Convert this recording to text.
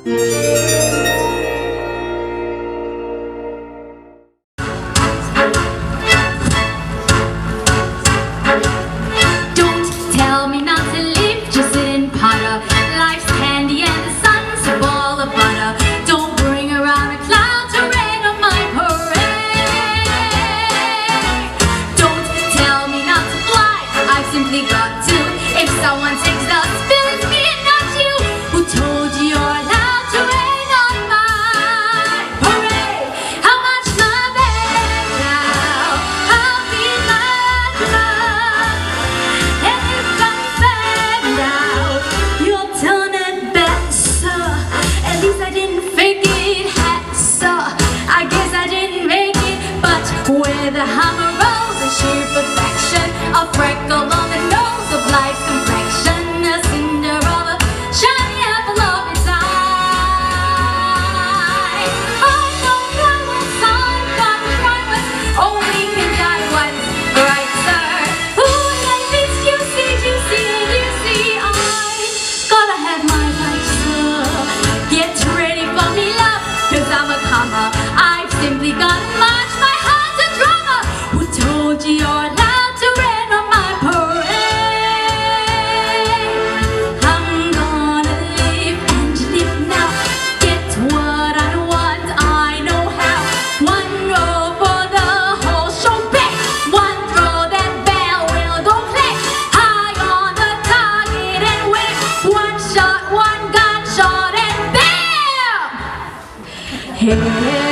Don't tell me not to live, just sit and potter. Life's candy and the sun's a ball of butter. Don't bring around a cloud to rain on my parade. Don't tell me not to fly, I've simply got to. If someone takes the spill, it's me and not you. Who told you you're allowed to rain on my parade? How much love is now? I'll be my love. And if I'm bad now, you'll turn it better. At least I didn't fake it, so I guess I didn't make it. But where the hammer rolls, a sheer perfection, a freckle on the nose of life's complexion, a Cinderella, shiny apple of its eye. I know flowers, sun, but flowers only can die once, right, sir? Ooh, like this, you see, I gotta have my life, sir. Get ready for me, love, 'cause I'm a comer. I've simply got to march my heart's a drummer. Who told you you're allowed to rain on my parade? I'm gonna live and live now. Get what I want, I know how. One roll for the whole show back. One throw, that bell will go click. High on the target and win. One shot, one gunshot and bam! Hey.